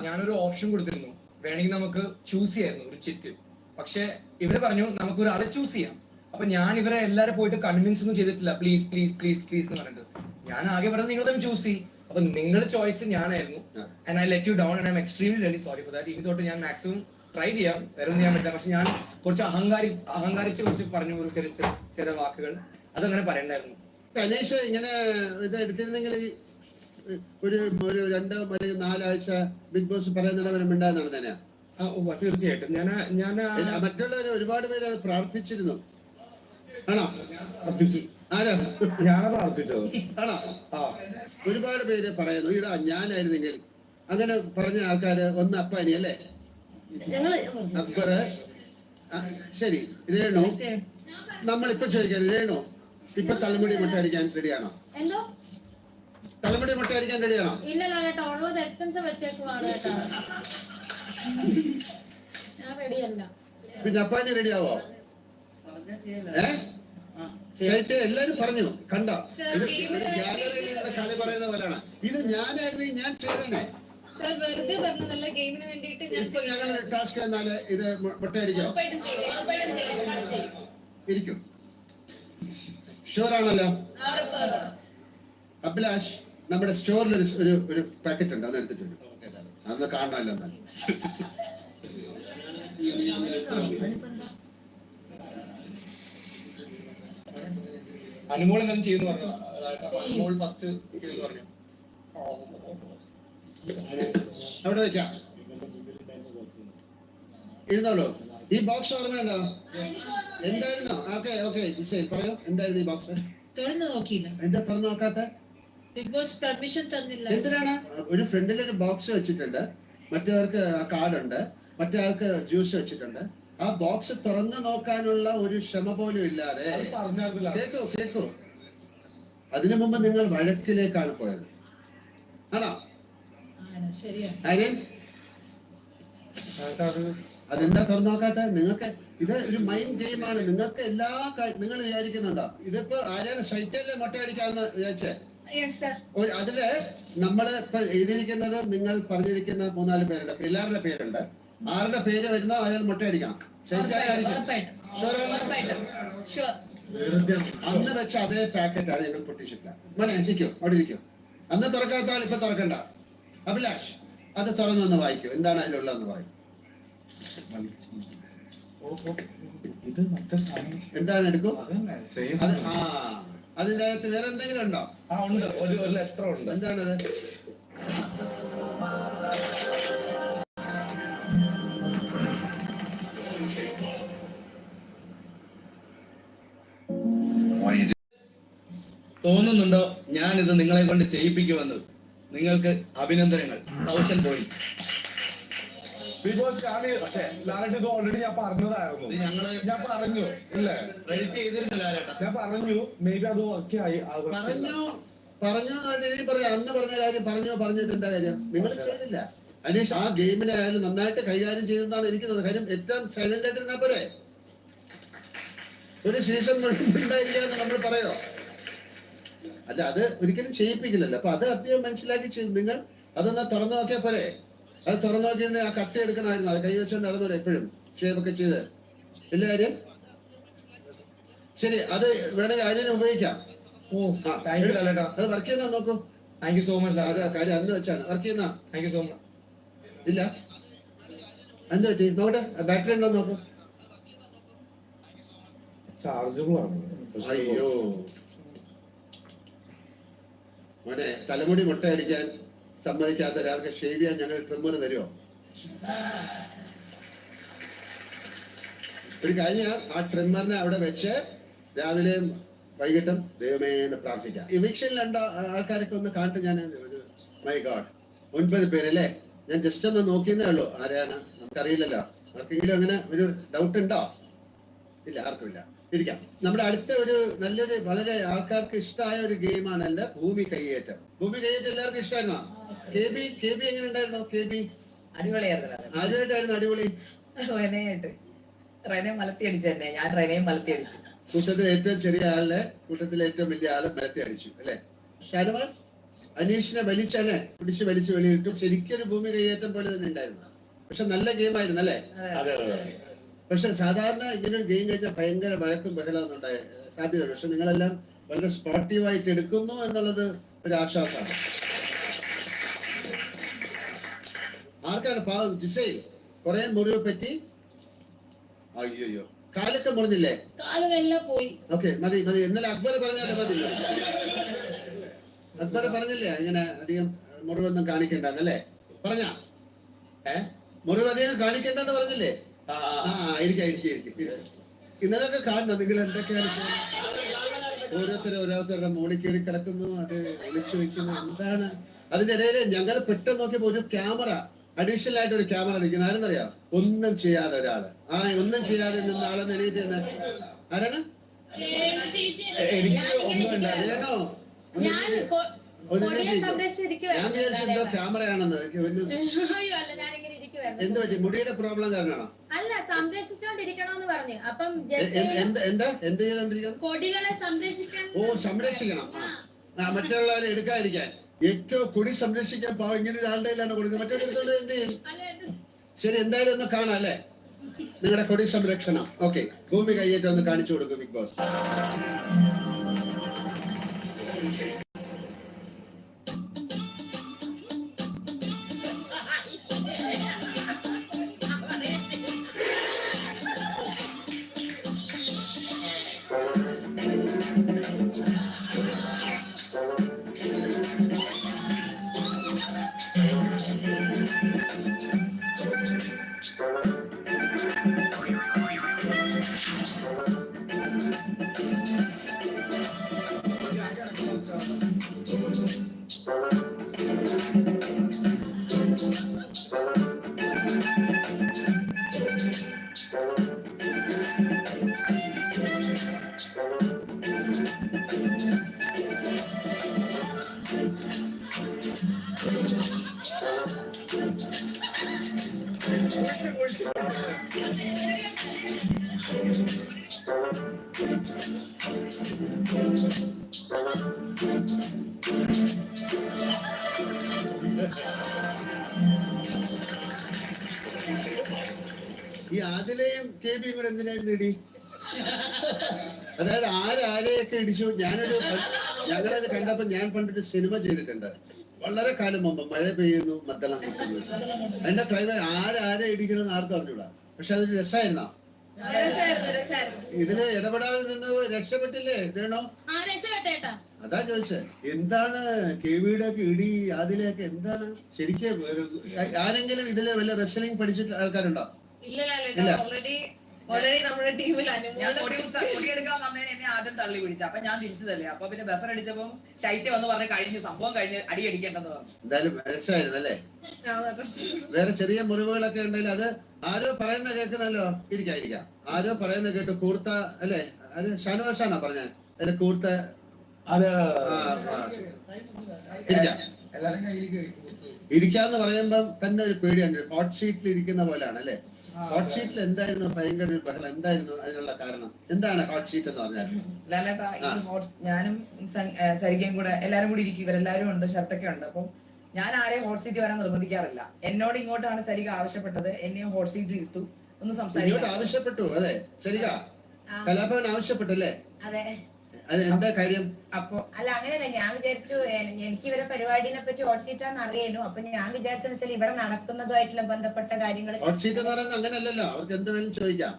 ഞാനൊരു ഓപ്ഷൻ കൊടുത്തിരുന്നു, വേണമെങ്കിൽ നമുക്ക് ചൂസ് ചെയ്യായിരുന്നു ഒരു ചിറ്റ്. പക്ഷെ ഇവര് പറഞ്ഞു നമുക്ക് ഒരാളെ ചൂസ് ചെയ്യാം. അപ്പൊ ഞാൻ ഇവരെ എല്ലാരും പോയിട്ട് കൺവിൻസ് ഒന്നും ചെയ്തിട്ടില്ല. പ്ലീസ് പ്ലീസ് പ്ലീസ് പ്ലീസ് എന്ന് പറഞ്ഞിട്ട് ഞാൻ ആകെ പറഞ്ഞത് നിങ്ങൾ തന്നെ ചൂസ് ചെയ്യും. അപ്പൊ നിങ്ങളുടെ ചോയ്സ് ഞാനായിരുന്നു. And I let you down and I am extremely really sorry for that. ഇനി തൊട്ട് ഞാൻ മാക്സിമം ട്രൈ ചെയ്യാം, വേറെ ഒന്നും ചെയ്യാൻ പറ്റില്ല. പക്ഷെ ഞാൻ കുറച്ച് അഹങ്കാരിച്ച് കുറച്ച് പറഞ്ഞു ഒരു ചെറിയ വാക്കുകൾ, അതങ്ങനെ പറയണ്ടായിരുന്നു. അനീഷ് ഇങ്ങനെ ഇത് എടുത്തിരുന്നെങ്കിൽ ഒരു 2 അല്ലെങ്കിൽ 4 ആഴ്ച ബിഗ് ബോസ് പറയുന്നവരെ മിണ്ടാതെ നടന്നേനാ. തീർച്ചയായിട്ടും ഞാൻ മറ്റുള്ളവര് ഒരുപാട് പേര് അത് പ്രാർത്ഥിച്ചിരുന്നു. ആണോ? ആരാ ഞാൻ പ്രാർത്ഥിച്ചത് ആണോ? ഒരുപാട് പേര് പറയുന്നു ഇടാ ഞാനായിരുന്നെങ്കിൽ. അങ്ങനെ പറഞ്ഞ ആൾക്കാര് ഒന്ന് അപ്പാനി അല്ലേ? അക്ബറ്. ശരി, രേണു. നമ്മളിപ്പോ ചോദിക്കാൻ, രേണു ഇപ്പൊ തലമുടി മുട്ട അടിക്കാൻ റെഡിയാണോ? തലമുടി മുട്ട അടിക്കാൻ റെഡിയാണോ? ഇല്ല കേട്ടോ, ഓരോ എക്സ്റ്റൻഷൻ വെച്ചേക്കുവാണ് കേട്ടോ. ഞാൻ റെഡിയല്ല. പിന്നെ അപ്പാനി റെഡിയാവോ? എല്ലാരും പറഞ്ഞു കണ്ടോ, കളി പറയുന്ന പോലെയാണ് ഇത്. ഞാനായിരുന്നു ഞാൻ ചെയ്തേ. ഇപ്പൊ ഞങ്ങൾ ടാസ്ക് എന്നാല് ഇത് മുട്ടയടിക്കാം ഇരിക്കും. ഷുവറാണല്ലോ? അഭിലാഷ്, നമ്മുടെ സ്റ്റോറിൽ ഒരു പാക്കറ്റ് ഉണ്ട്, അത് എടുത്തിട്ടുണ്ട്. അതൊന്ന് കാണണമല്ലോ. എന്നാൽ അനുമോൾ എന്തെങ്കിലും ചെയ്യുന്നു പറഞ്ഞു. അനുമോൾ ഫസ്റ്റ് ചെയ്യുന്നു പറഞ്ഞു. അവിടെ വെക്കാം, ഇരുന്നോളൂ. ഈ ബോക്സ് ഓർമ്മയുണ്ടോ? എന്തായിരുന്നു? ഓക്കെ ശരി, പറയൂ. എന്തായിരുന്നു ഈ ബോക്സ്? തുറന്നു നോക്കിയില്ല. എന്താ തുറന്നു നോക്കാത്ത? ബിഗ് ബോസ് പെർമിഷൻ തന്നില്ല. എന്തിനാണ്? ഒരു ഫ്രണ്ടിൽ ഒരു ബോക്സ് വെച്ചിട്ടുണ്ട്, മറ്റേവർക്ക് കാർഡ് ഉണ്ട്, മറ്റേ ആൾക്ക് ജ്യൂസ് വെച്ചിട്ടുണ്ട്. ആ ബോക്സ് തുറന്നു നോക്കാനുള്ള ഒരു ക്ഷമ പോലും ഇല്ലാതെ. കേക്കൂ, അതിനു മുമ്പ് നിങ്ങൾ വഴക്കിലേക്കാണ് പോയത്. ആണോ? അതെന്താ തുറന്നു നോക്കാത്ത? നിങ്ങൾക്ക് ഇത് ഒരു മൈൻഡ് ഗെയിമാണ്. നിങ്ങൾക്ക് എല്ലാ നിങ്ങൾ വിചാരിക്കുന്നുണ്ടോ ഇതിപ്പോ ആരാണ് ശൈത്യല്ലേ മുട്ടയടിക്കാന്ന് വിചാരിച്ചേ? അതില് നമ്മള് ഇപ്പൊ എഴുതിയിരിക്കുന്നത്, നിങ്ങൾ പറഞ്ഞിരിക്കുന്ന 3-4 പേരുണ്ട്, എല്ലാവരുടെ പേരുണ്ട്. ആരുടെ പേര് വരുന്നോ അയാൾ മുട്ടയടിക്കണം. ഉറപ്പായിട്ടും ഷുവർ. അന്ന് വെച്ച അതേ പാക്കറ്റാണ് ഞങ്ങൾ പൊട്ടിച്ചിട്ടില്ല. മോനെ ഇരിക്കോ, അവിടെ ഇരിക്കോ. അന്ന് തുറക്കാത്ത ആൾ ഇപ്പൊ തുറക്കണ്ട. അഭിലാഷ് അത് തുറന്നൊന്ന് വായിക്കൂ, എന്താണ് അതിലുള്ളതെന്ന് പറയും. എന്താണ് എടുക്കും? അതിന്റെ അകത്ത് വേറെ എന്തെങ്കിലും ഉണ്ടോ? ഒരു ലെറ്റർ ഉണ്ട്. എന്താണത്? തോന്നുന്നുണ്ടോ ഞാനിത് നിങ്ങളെ കൊണ്ട് ചെയ്യിപ്പിക്കുമെന്ന്? നിങ്ങൾക്ക് അഭിനന്ദനങ്ങൾ. 1000 പോയിന്റ്സ്. ഓൾറെഡി ഞാൻ പറഞ്ഞതായിരുന്നു. ഞാൻ പറഞ്ഞു ഇല്ലേ, ക്രെഡിറ്റ് ചെയ്തിരുന്നില്ല. ഞാൻ പറഞ്ഞു മേ ബി അത് ഓക്കെ ആയി. പറഞ്ഞു ഇനി പറയാം. അന്ന് പറഞ്ഞ കാര്യം പറഞ്ഞിട്ട് എന്താ കാര്യം? നിങ്ങൾ ചെയ്തില്ല. അനീഷ് ആ ഗെയിമിനെ അയാൾ നന്നായിട്ട് കൈകാര്യം ചെയ്തെന്നാണ് എനിക്ക് തോന്നുന്നത്. കാര്യം ഏറ്റവും സൈലന്റ് ആയിട്ടിരുന്നാ പോരെ. ഒരു സീസൺ ഉണ്ടായില്ല എന്ന് നമ്മൾ പറയോ? അല്ല, അത് ഒരിക്കലും ചെയ്യിപ്പിക്കില്ലല്ലോ. അപ്പൊ അത് അധികം മനസ്സിലാക്കി ചെയ്തു. നിങ്ങൾ അതൊന്ന് തുറന്നു നോക്കിയാ പോരെ. അത് തുറന്നു നോക്കിയിരുന്ന ആ കത്തി എടുക്കണമായിരുന്നു. അത് കൈവച്ചുകൊണ്ട് നടന്നൂടെ എപ്പോഴും ഷേപ്പൊക്കെ ചെയ്ത് ഇല്ല കാര്യം. ശരി, അത് വേണമെങ്കിൽ അതിനെ ഉപയോഗിക്കാം. അത് വർക്ക് ചെയ്യുന്ന നോക്കൂ. Thank you so much. അത് കാര്യം അന്ന് വെച്ചാണ് വർക്ക് ചെയ്യുന്ന. Thank you so much. ഇല്ല എന്ത് പറ്റി നോക്കട്ടെ, ബാറ്ററി ഉണ്ടോ നോക്കൂ. ചാർജബിൾ ആണ്. അയ്യോ മോനെ, തലമുടി മുട്ടയടിക്കാൻ സമ്മതിക്കാത്ത ഒരാൾക്ക് ഷേവ് ചെയ്യാൻ ഞങ്ങൾ ട്രിമ്മർ തരുമോ? ഒരു കഴിഞ്ഞ ആ ട്രിമ്മറിനെ അവിടെ വെച്ച് രാവിലെയും വൈകിട്ടും ദൈവമേ എന്ന് പ്രാർത്ഥിക്കാം. ഇവിക്ഷനിൽ ആൾക്കാരൊക്കെ ഒന്ന് കാണിട്ട് ഞാൻ മൈ ഗോഡ് 9 പേരല്ലേ. ഞാൻ ജസ്റ്റ് ഒന്ന് നോക്കിയെന്നേ ഉള്ളൂ. ആരെയാണ് നമുക്കറിയില്ലല്ലോ. ആർക്കെങ്കിലും അങ്ങനെ ഒരു ഡൗട്ട് ഉണ്ടോ? ഇല്ല, ആർക്കുമില്ല. ഇരിക്കാം. നമ്മുടെ അടുത്ത ഒരു നല്ലൊരു വളരെ ആൾക്കാർക്ക് ഇഷ്ടമായ ഒരു ഗെയിമാണ് എന്റെ ഭൂമി കയ്യേറ്റം. ഭൂമി കയ്യേറ്റം എല്ലാവർക്കും ഇഷ്ടമായിരുന്നോ? കെ ബി എങ്ങനെ ഉണ്ടായിരുന്നോ? കെ ബി ആരുമായിട്ടായിരുന്നു അടിപൊളി? റെനെ മലത്തി അടിച്ചെന്നെ. ഞാൻ റെനയും മലത്തി അടിച്ചു. കൂട്ടത്തിൽ ഏറ്റവും ചെറിയ ആളിനെ കൂട്ടത്തിലെ ഏറ്റവും വലിയ ആളെ മലത്തി അടിച്ചു അല്ലെ? ഷാനവാസ് അനീഷിനെ വലിച്ചനെ പിടിച്ച് വലിയിട്ടു. ശരിക്കൊരു ഭൂമി കയ്യേറ്റം പോലെ തന്നെ ഉണ്ടായിരുന്നു. പക്ഷെ നല്ല ഗെയിം ആയിരുന്നു അല്ലേ? പക്ഷെ സാധാരണ ഇങ്ങനെ ഒരു ഗെയിം കഴിഞ്ഞാൽ ഭയങ്കര വഴക്കും ബഹളമൊന്നും ഉണ്ടായ സാധ്യത. പക്ഷെ നിങ്ങളെല്ലാം വളരെ സ്പോർട്ടീവായിട്ട് എടുക്കുന്നു എന്നുള്ളത് ഒരു ആശ്വാസമാണ്. ആർക്കാണ് പാവം? ജിസൈൽ കുറെ മുറിവ് പറ്റി. അയ്യോ, കാലൊക്കെ മുറിഞ്ഞില്ലേ? കാലെല്ലാം പോയി. ഓക്കെ, മതി. ഇന്നലെ അക്ബർ പറഞ്ഞാലേ മതി. അക്ബർ പറഞ്ഞില്ലേ ഇങ്ങനെ അധികം മുറിവൊന്നും കാണിക്കണ്ടെന്നല്ലേ പറഞ്ഞ? മുറിവ് അധികം കാണിക്കണ്ടെന്ന് പറഞ്ഞില്ലേ? ഇന്നലൊക്കെ കാണണം നിങ്ങൾ എന്തൊക്കെയാണ്. ഓരോരുത്തരുടെ മോളിൽ കയറി കിടക്കുന്നു, അത് ഒളിച്ചു വെക്കുന്നു. എന്താണ് അതിന്റെ ഇടയിൽ ഞങ്ങൾ പെട്ടെന്ന് നോക്കിയപ്പോ ഒരു ക്യാമറ, അഡീഷണൽ ആയിട്ട് ഒരു ക്യാമറ നിൽക്കുന്ന. ആരെന്നറിയാം? ഒന്നും ചെയ്യാതെ ഒരാള്. ഒന്നും ചെയ്യാതെ നിന്ന ആളെന്ന് എണീറ്റ് നിന്ന് ആരാണ്? എനിക്ക് ഒന്നും ഉണ്ടായില്ല. ഞാൻ വിചാരിച്ചെന്തോ ക്യാമറയാണെന്ന്. എന്ത് പറ്റി? മുടിയുടെ പ്രോബ്ലം കാരണമാണോ? അല്ല, സംരക്ഷിച്ചോണ്ടിരിക്കണമെന്ന് പറഞ്ഞു. അപ്പം എന്ത് ചെയ്തോണ്ടിരിക്കണം? കൊടികളെ സംരക്ഷിക്കാൻ. ഓ, സംരക്ഷിക്കണം. മറ്റുള്ളവരെ എടുക്കാതിരിക്കാൻ. ഏറ്റവും കൊടി സംരക്ഷിക്കാൻ പാവം ഇങ്ങനെ ഒരാളുടെ കയ്യിലാണ് കൊടുക്കുന്നത്. മറ്റൊരു എടുത്തോണ്ട് എന്ത് ചെയ്യും? ശരി, എന്തായാലും ഒന്ന് കാണാം അല്ലേ നിങ്ങളുടെ കൊടി സംരക്ഷണം. ഓക്കെ, ഭൂമി കയ്യേറ്റം ഒന്ന് കാണിച്ചു കൊടുക്കും ബിഗ് ബോസ്. ഈ ആദിലയും KB കൂടെ എന്തിനായിരുന്നു ഇടി? അതായത് ആരെയൊക്കെ ഇടിച്ചു. ഞങ്ങളത് കണ്ടപ്പോ ഞാൻ പണ്ടൊരു സിനിമ ചെയ്തിട്ടുണ്ട് വളരെ കാലം മുമ്പ്, മഴ പെയ്യുന്നു മദ്ദളം കിട്ടുന്നു. അതിന്റെ ക്ലൈമാക്സ് ആരെ ഇടിക്കണമെന്ന് ആർക്കും അറിഞ്ഞൂടാ. പക്ഷെ അതൊരു രസമായിരുന്നോ? ഇതില് ഇടപെടാതെ നിന്ന് രക്ഷപ്പെട്ടില്ലേ വേണോ? അതാ ചോദിച്ചേ. എന്താണ് KBയുടെ ഒക്കെ ഇടി, ആദിലൊക്കെ എന്താണ് ശരിക്കും? ആരെങ്കിലും ഇതില് വല്ല റെസ്ലിംഗ് പഠിച്ചിട്ട് ആൾക്കാരുണ്ടോ? ഇല്ല. ഓൾറെഡി നമ്മുടെ ടീമിൽ കൊടിയെടുക്കാൻ വന്നതിന് എന്നെ ആദ്യം തള്ളി പിടിച്ചു. അപ്പൊ ഞാൻ തിരിച്ചു തള്ളി. അപ്പൊ പിന്നെ ബസർ അടിച്ചപ്പോ ശൈത്യം വന്ന് പറഞ്ഞ് കഴിഞ്ഞ് സംഭവം കഴിഞ്ഞ് അടി അടിക്കേണ്ടെന്ന് പറഞ്ഞു. എന്തായാലും രസമായിരുന്നു അല്ലേ? വേറെ ചെറിയ മുറിവുകളൊക്കെ ഉണ്ടെങ്കിൽ അത് ആരോ പറയുന്ന കേൾക്കുന്നല്ലോ. ഇരിക്കാം. ആരോ പറയുന്ന കേട്ടു കൂർത്ത അല്ലേ? അത് ഷാനവാസാണോ പറഞ്ഞ? അല്ലെ കൂർത്ത ഇരിക്കാന്ന് പറയുമ്പം തന്നെ ഒരു പേടിയുണ്ട്. ഹോട്ട് സീറ്റിൽ ഇരിക്കുന്ന പോലെയാണ് അല്ലെ? ഹോട്ട് ഷീറ്റിൽ എന്തായിരുന്നു ഭയങ്കര ഒരു ബഹളം? എന്തായിരുന്നു അതിനുള്ള കാരണം? എന്താണ് ഹോട്ട് ഷീറ്റ് എന്ന് പറഞ്ഞാൽ? ലാലേട്ടാ, ഞാനും സരികയും കൂടെ എല്ലാരും കൂടി ഇരിക്കും. ഇവരെല്ലാരും ഉണ്ട്, ഷർത്തൊക്കെ ഉണ്ട്. അപ്പം ഞാൻ ആരെയും ഹോട്ട് സീറ്റ് വരാൻ നിർബന്ധിക്കാറില്ല. എന്നോട് ഇങ്ങോട്ടാണ് സരിക ആവശ്യപ്പെട്ടത്. എന്നെയും ഹോട്ട് സീറ്റ് ഇരുത്തു, ഒന്ന് സംസാരിക്കാൻ ആവശ്യപ്പെട്ടു. അതെ, സരിക കലാഭവൻ ആവശ്യപ്പെട്ടല്ലേ? അതെ. അത് എന്താ കാര്യം? അപ്പൊ അല്ല, അങ്ങനെയല്ല. ഞാൻ വിചാരിച്ചു എനിക്ക് ഇവരെ പരിപാടിനെ പറ്റി ഹോട്ട് സീറ്റ് ആണെന്ന് അറിയാനോ. അപ്പൊ ഞാൻ വിചാരിച്ചെന്ന് വെച്ചാൽ ഇവിടെ നടക്കുന്നതുമായിട്ടുള്ള ബന്ധപ്പെട്ട കാര്യങ്ങൾ. ഹോട്ട് സീറ്റ് എന്ന് പറയുന്നത് അങ്ങനെയല്ലല്ലോ, അവർക്ക് എന്ത് വേണം ചോദിക്കാം.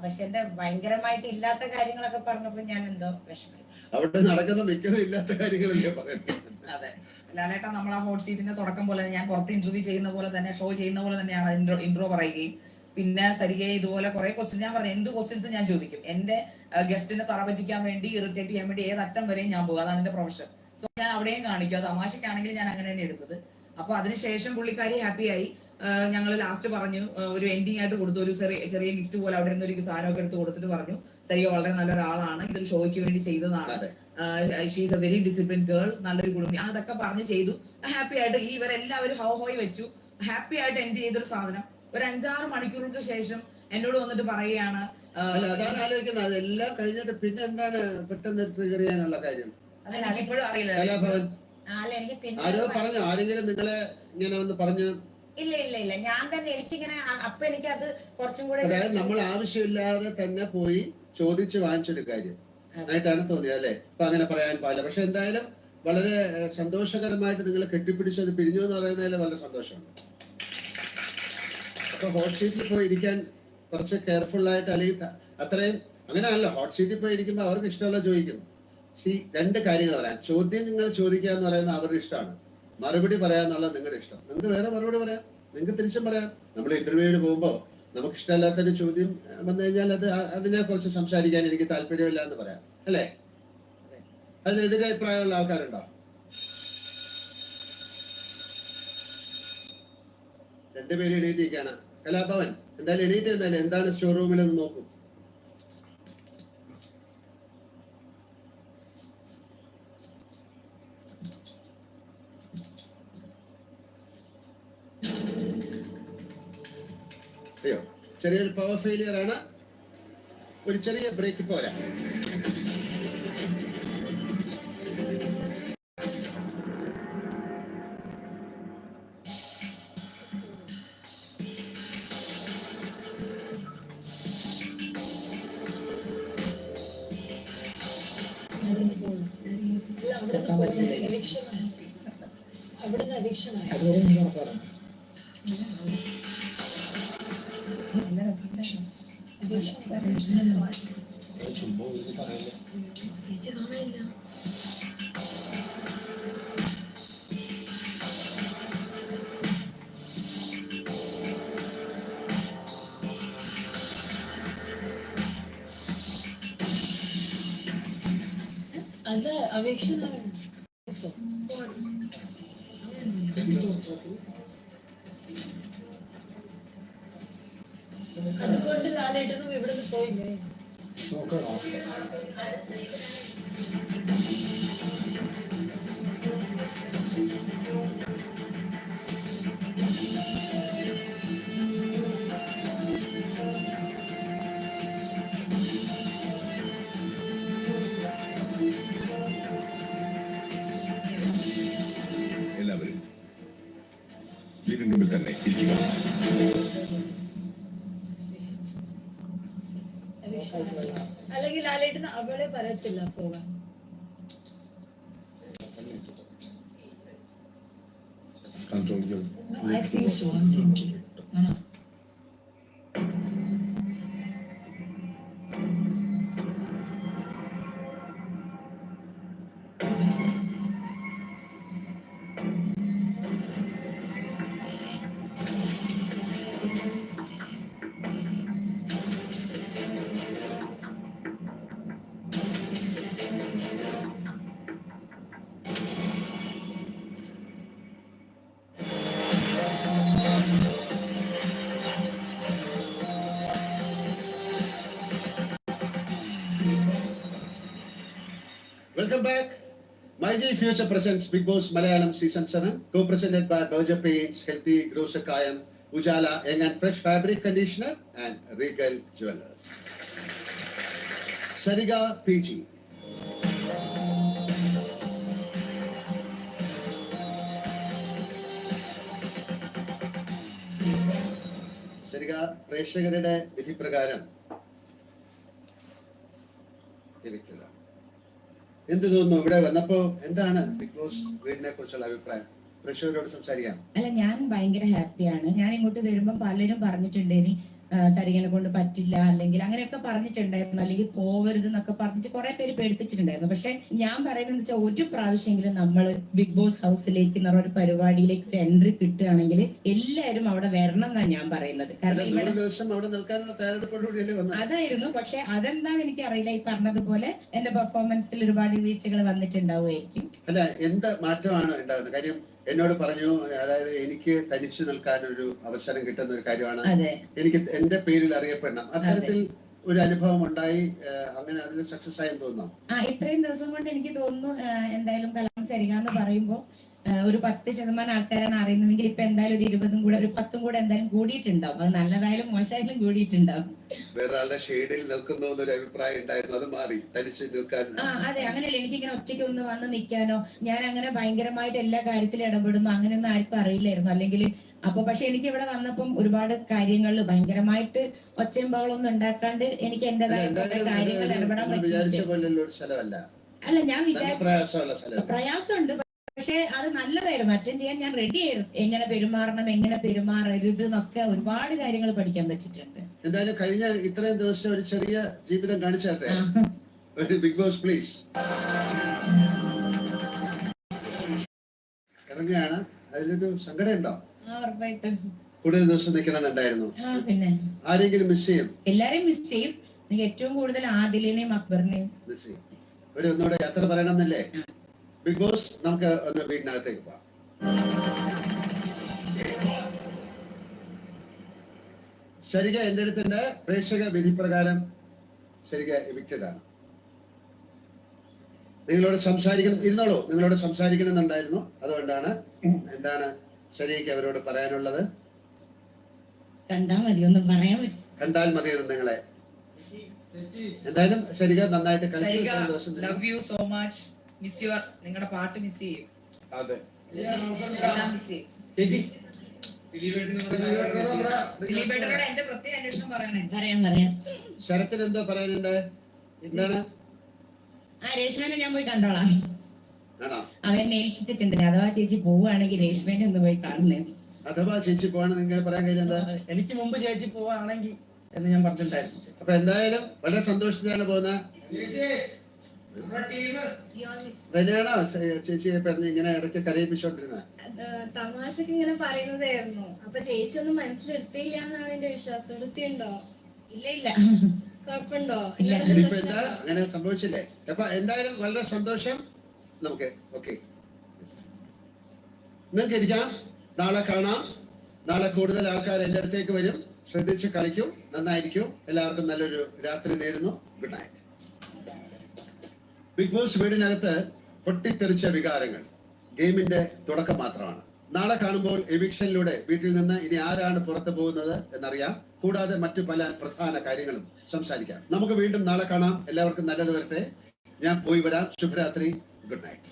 പക്ഷെ എന്റെ ഭയങ്കരമായിട്ട് ഇല്ലാത്ത കാര്യങ്ങളൊക്കെ പറഞ്ഞപ്പോ ഞാൻ എന്തോ വിഷമം. അവിടെ നടക്കുന്ന മിക്കതും ഇല്ലാത്ത കാര്യങ്ങളല്ലേ പറയുന്നത്. അതെ ലാലേട്ടാ, നമ്മൾ ആ ഹോട്ട് സീറ്റിന്റെ തുടക്കം പോലെ ഞാൻ പുറത്ത് ഇന്റർവ്യൂ ചെയ്യുന്ന പോലെ തന്നെ, ഷോ ചെയ്യുന്ന പോലെ തന്നെയാണ് ഇൻട്രോ പറയുകയും പിന്നെ സരികയെ ഇതുപോലെ കുറെ ക്വസ്റ്റ്യൻ ഞാൻ പറഞ്ഞു. എന്ത് ക്വസ്റ്റ്യൻസ് ഞാൻ ചോദിക്കും. എന്റെ ഗസ്റ്റിനെ തറ പറ്റിക്കാൻ വേണ്ടി, ഇറിറ്റേറ്റ് ചെയ്യാൻ വേണ്ടി ഏതറ്റം വരെയും ഞാൻ പോകും. അതാണ് എന്റെ പ്രൊഫഷൻ. സോ ഞാൻ അവിടെയും കാണിക്കും. അത് തമാശക്കാണെങ്കിൽ ഞാൻ അങ്ങനെ തന്നെ എടുത്തത്. അപ്പൊ അതിനുശേഷം പുള്ളിക്കാരി ഹാപ്പിയായി. ഞങ്ങൾ ലാസ്റ്റ് പറഞ്ഞു, ഒരു എൻഡിങ് ആയിട്ട് കൊടുത്തു. ഒരു ചെറിയ ഗിഫ്റ്റ് പോലെ അവിടെ നിന്ന് ഒരു സാധനമൊക്കെ എടുത്ത് കൊടുത്തിട്ട് പറഞ്ഞു, സരിക വളരെ നല്ലൊരാളാണ്, ഇതൊരു ഷോയ്ക്ക് വേണ്ടി ചെയ്തതാണ്, she's A very discipline girl, നല്ലൊരു കുടുംബി, അതൊക്കെ പറഞ്ഞ് ചെയ്തു. ഹാപ്പി ആയിട്ട് ഇവരെല്ലാവരും ഹോയ് വെച്ചു. ഹാപ്പി ആയിട്ട് എൻഡ് ചെയ്തൊരു സാധനം ഒരു 5-6 മണിക്കൂറുകൾക്ക് ശേഷം എന്നോട് വന്നിട്ട് പറയുകയാണ്. അതാണ് ആലോചിക്കുന്നത്. അതെല്ലാം കഴിഞ്ഞിട്ട് പിന്നെ എന്താണ് പെട്ടെന്ന് ട്രിഗർ ചെയ്യാനുള്ള കാര്യം? അതെനിക്കിപ്പോഴും അറിയില്ല. കലാഭവൻ ആരോ പറഞ്ഞു, ആരെങ്കിലും നിങ്ങളെ ഇങ്ങനെ ഒന്ന് പറഞ്ഞു? ഇല്ല, ഞാൻ തന്നെ എനിക്കിങ്ങനെ. അപ്പൊ എനിക്കത് കുറച്ചും കൂടെ, അതായത് നമ്മൾ ആവശ്യമില്ലാതെ തന്നെ പോയി ചോദിച്ചു വാങ്ങിച്ചൊരു കാര്യം ആയിട്ടാണ് തോന്നിയത് അല്ലെ? അപ്പൊ അങ്ങനെ പറയാൻ പാടില്ല. പക്ഷെ എന്തായാലും വളരെ സന്തോഷകരമായിട്ട് നിങ്ങൾ കെട്ടിപ്പിടിച്ചത് പിരിഞ്ഞു എന്ന് പറയുന്നതിൽ വളരെ സന്തോഷമുണ്ട്. അപ്പൊ ഹോട്ട് സീറ്റിൽ പോയി ഇരിക്കാൻ കുറച്ച് കെയർഫുൾ ആയിട്ട്, അല്ലെങ്കിൽ അത്രയും അങ്ങനെയല്ല. ഹോട്ട് സീറ്റിൽ പോയി ഇരിക്കുമ്പോൾ അവർക്ക് ഇഷ്ടമുള്ള ചോദിക്കും. രണ്ട് കാര്യങ്ങൾ പറയാം. ചോദ്യം നിങ്ങൾ ചോദിക്കുക എന്ന് പറയുന്നത് അവരുടെ ഇഷ്ടമാണ്, മറുപടി പറയാന്നുള്ളത് നിങ്ങളുടെ ഇഷ്ടം. നിങ്ങൾക്ക് വേറെ മറുപടി പറയാം, നിങ്ങൾക്ക് തിരിച്ചും പറയാം. നമ്മൾ ഇന്റർവ്യൂവിന് പോകുമ്പോൾ നമുക്ക് ഇഷ്ടമല്ലാത്തൊരു ചോദ്യം വന്നു കഴിഞ്ഞാൽ അതിനെ കുറിച്ച് സംസാരിക്കാൻ എനിക്ക് താല്പര്യമില്ല എന്ന് പറയാം അല്ലേ? അതിനെതിരെ അഭിപ്രായമുള്ള ആൾക്കാരുണ്ടോ? രണ്ടുപേരും എണീറ്റിരിക്കുകയാണ്. കലാഭവൻ എന്തായാലും എണീറ്റ് എന്തായാലും എന്താണ് സ്റ്റോർ റൂമിലെന്ന് നോക്കൂ. അയ്യോ, ചെറിയൊരു പവർ ഫെയിലിയർ ആണ്. ഒരു ചെറിയ ബ്രേക്ക് പോരാ. അവിടുന്ന് എവിക്ഷനായി. ചേച്ചി കാണാനില്ല. അല്ല, അപേക്ഷനാണ്. അതുകൊണ്ട് ലാലേട്ടനും ഇവിടുന്ന് പോയില്ലേ? എല്ലാവരും വീടിന് മുമ്പിൽ തന്നെ ഇരിക്കുക. എനിക്ക് ലാലേട്ടന് അവളെ പറയത്തില്ല പോകാൻ. I think so. I'm thinking. No. Welcome back. MyG Future presents Big Boss Malayalam Season 7, co-presented by Berger Paints, Healthy Grosakayam, Ujala Young and Fresh Fabric Conditioner, and Regal Jewelers. Sariga PG. Sariga പ്രേക്ഷകരുടെ വിധിപ്രകാരം ലഭിക്കില്ല. എന്ത് തോന്നുന്നു ഇവിടെ വന്നപ്പോ? എന്താണ് big boss വീടിനെ കുറിച്ചുള്ള അഭിപ്രായം? പ്രേക്ഷകരോട് സംസാരിക്കാം. അല്ല, ഞാൻ ഭയങ്കര ഹാപ്പിയാണ്. ഞാൻ ഇങ്ങോട്ട് വരുമ്പോ പലരും പറഞ്ഞിട്ടുണ്ട് ഇനി സരികനെ കൊണ്ട് പറ്റില്ല, അല്ലെങ്കിൽ അങ്ങനെയൊക്കെ പറഞ്ഞിട്ടുണ്ടായിരുന്നു, അല്ലെങ്കിൽ പോവരുത് എന്നൊക്കെ പറഞ്ഞിട്ട് കുറെ പേര് പേടിപ്പിച്ചിട്ടുണ്ടായിരുന്നു. പക്ഷെ ഞാൻ പറയുന്നത് വെച്ചാൽ ഒരു പ്രാവശ്യമെങ്കിലും നമ്മൾ ബിഗ് ബോസ് ഹൗസിലേക്ക് എന്ന് പറഞ്ഞ ഒരു പരിപാടിയിലേക്ക് ഒരു എൻട്രി കിട്ടുകയാണെങ്കിൽ എല്ലാവരും അവിടെ വരണം എന്നാണ് ഞാൻ പറയുന്നത്. കാരണം ഇവിടെ ദിവസം അവിടെ നിൽക്കാനുള്ള തയ്യാറെടുപ്പോടുകൂടിയല്ലേ വന്നത്? അതായിരുന്നു. പക്ഷെ അതെന്താന്ന് എനിക്ക് അറിയില്ല. ഈ പറഞ്ഞതുപോലെ എന്റെ പെർഫോമൻസിൽ ഒരുപാട് വീഴ്ചകൾ വന്നിട്ടുണ്ടാവുമായിരിക്കും. അല്ല, എന്ത് മാറ്റമാണ് ഉണ്ടാകുന്നത്? കാര്യം എന്നോട് പറഞ്ഞു, അതായത് എനിക്ക് തനിച്ചു നിൽക്കാൻ ഒരു അവസരം കിട്ടുന്ന ഒരു കാര്യമാണ്, എനിക്ക് എന്റെ പേരിൽ അറിയപ്പെടണം. അത്തരത്തിൽ ഒരു അനുഭവം ഉണ്ടായി, അങ്ങനെ അതിന് സക്സസ് ആയെന്ന് തോന്നുന്നു. ഇത്രയും ദിവസം കൊണ്ട് എനിക്ക് തോന്നുന്നു എന്തായാലും കലാം സരിക എന്ന് പറയുമ്പോ ഒരു 10% ആൾക്കാരാണ് അറിയുന്നതെങ്കിൽ ഇപ്പൊ എന്തായാലും ഒരു 20 കൂടെ, ഒരു 10 കൂടെ എന്തായാലും കൂടിയിട്ടുണ്ടാവും. അത് നല്ലതായാലും മോശമായാലും കൂടിയിട്ടുണ്ടാവും. വേറെ ആളുടെ ഷെയ്ഡിൽ നിൽക്കുന്ന ഒരു അഭിപ്രായം ഉണ്ടായിരുന്നു, അത് മാറി തനിച്ച് നിൽക്കാൻ. അതെ, അങ്ങനെയല്ല. എനിക്കിങ്ങനെ ഒറ്റയ്ക്ക് ഒന്ന് വന്ന് നിൽക്കാനോ, ഞാൻ അങ്ങനെ ഭയങ്കരമായിട്ട് എല്ലാ കാര്യത്തിലും ഇടപെടുന്നു അങ്ങനെയൊന്നും ആർക്കും അറിയില്ലായിരുന്നു. അല്ലെങ്കിൽ അപ്പൊ പക്ഷെ എനിക്ക് ഇവിടെ വന്നപ്പം ഒരുപാട് കാര്യങ്ങളിൽ ഭയങ്കരമായിട്ട് ഒച്ചയും ബഹളമൊന്നും ഉണ്ടാക്കാണ്ട് എനിക്ക് എന്റേതായ കാര്യങ്ങൾ ഇടപെടാൻ പറ്റും. അല്ല, ഞാൻ വിചാരിച്ച പ്രയാസമുണ്ട്, പക്ഷെ അത് നല്ലതായിരുന്നു. അറ്റൻഡ് ചെയ്യാൻ ഞാൻ റെഡി ആയിരുന്നു. എങ്ങനെ പെരുമാറണം, എങ്ങനെ പെരുമാറരുത് എന്നൊക്കെ ഒരുപാട് കാര്യങ്ങൾ പഠിക്കാൻ പറ്റിയിട്ടുണ്ട്. എന്തായാലും കഴിഞ്ഞ ഇത്രയും ദിവസം ഒരു ചെറിയ ജീവിതം കാണിച്ചാട്ടെ. ബിഗ് ബോസ് പ്ലീസ് ഇറങ്ങുകയാണ്. അതിലൊരു സങ്കടം ഉണ്ടോ? ഉറപ്പായിട്ടും കൂടുതൽ ദിവസം നിൽക്കണമെന്നുണ്ടായിരുന്നു. പിന്നെ ആരെങ്കിലും മിസ് ചെയ്യും? എല്ലാരെയും മിസ് ചെയ്യും. ഏറ്റവും കൂടുതൽ ആദിലിനെയും അക്ബറിനെയും മിസ് ചെയ്യും. ഒന്നുകൂടെ യാത്ര പറയണം എന്നല്ലേ? ബിഗ് ബോസ്, നമുക്ക് ഒന്ന് വീടിനകത്തേക്ക് പോവാം. ശരിക എന്റെ അടുത്തിന്റെ പ്രേക്ഷക വിധി പ്രകാരം ശരിക എവിക്റ്റഡ് ആണ്. നിങ്ങളോട് സംസാരിക്കണം, ഇരുന്നോളൂ. നിങ്ങളോട് സംസാരിക്കണമെന്നുണ്ടായിരുന്നു, അതുകൊണ്ടാണ്. എന്താണ് ശരിക്ക് അവരോട് പറയാനുള്ളത്? കണ്ടാൽ മതി, ഒന്നും പറയാൻ പറ്റും. കണ്ടാൽ മതി നിങ്ങളെ. എന്തായാലും ശരിക നന്നായിട്ട് love you so much. Miss your, നിങ്ങളുടെ പാട്ട് മിസ് ചെയ്യും. അതെ, മിസ് ചെയ്യും. ചേച്ചി ദിലീപേട്ടനോട് എന്റെ പ്രത്യേക അന്വേഷണം പറയണേ. പറയാം. ശരത്തിന് എന്തോ പറയാനുണ്ട്? എന്താണ്? രേഷ്മേനെ ഞാൻ പോയി കണ്ടോളാം. അവൻ ഏൽപ്പിച്ചിട്ടുണ്ട്. അഥവാ ചേച്ചി പോവുകയാണെങ്കിൽ രേഷ്മേനെ ഒന്ന് പോയി കാണുന്നേ. അഥവാ ചേച്ചി പോവാണെന്ന് നിങ്ങൾ പറയാൻ കഴിയും. എന്താ? എനിക്ക് മുമ്പ് ചേച്ചി പോവാണെങ്കിൽ എന്ന് ഞാൻ പറഞ്ഞിട്ടുണ്ടായിരുന്നു. അപ്പൊ എന്തായാലും വളരെ സന്തോഷത്തിലാണ് പോകുന്നത്. റെനിയാണോ ചേച്ചിയെ പറഞ്ഞ് ഇങ്ങനെ ഇടയ്ക്ക് കരയിപ്പിച്ചോണ്ടിരുന്നത്? തമാശക്ക് ഇങ്ങനെ പറയുന്നതായിരുന്നു. അപ്പൊ ചേച്ചി ഒന്നും മനസ്സിലെടുത്തില്ല എന്നാണ് എന്റെ വിശ്വാസം. എടുത്തിയുണ്ടോ? ഇല്ല. കുഴപ്പമുണ്ടോ? ഇനിയിപ്പോ എന്താ, അങ്ങനെ സംഭവിച്ചില്ലേ? അപ്പൊ എന്തായാലും വളരെ സന്തോഷം. നമുക്ക് ഓക്കെ, നിങ്ങൾക്ക് ഇരിക്കാം. നാളെ കാണാം. നാളെ കൂടുതൽ ആൾക്കാർ എന്റെ അടുത്തേക്ക് വരും. ശ്രദ്ധിച്ച് കളിക്കും. നന്നായിരിക്കും. എല്ലാവർക്കും നല്ലൊരു രാത്രി നേരുന്നു. Good night. ബിഗ് ബോസ് വീടിനകത്ത് പൊട്ടിത്തെറിച്ച വികാരങ്ങൾ ഗെയിമിന്റെ തുടക്കം മാത്രമാണ്. നാളെ കാണുമ്പോൾ എവിക്ഷനിലൂടെ വീട്ടിൽ നിന്ന് ഇനി ആരാണ് പുറത്തു പോകുന്നത് എന്നറിയാം. കൂടാതെ മറ്റു പല പ്രധാന കാര്യങ്ങളും സംസാരിക്കാം. നമുക്ക് വീണ്ടും നാളെ കാണാം. എല്ലാവർക്കും നല്ലത് വരട്ടെ. ഞാൻ പോയി വരാം. ശുഭരാത്രി. Good night.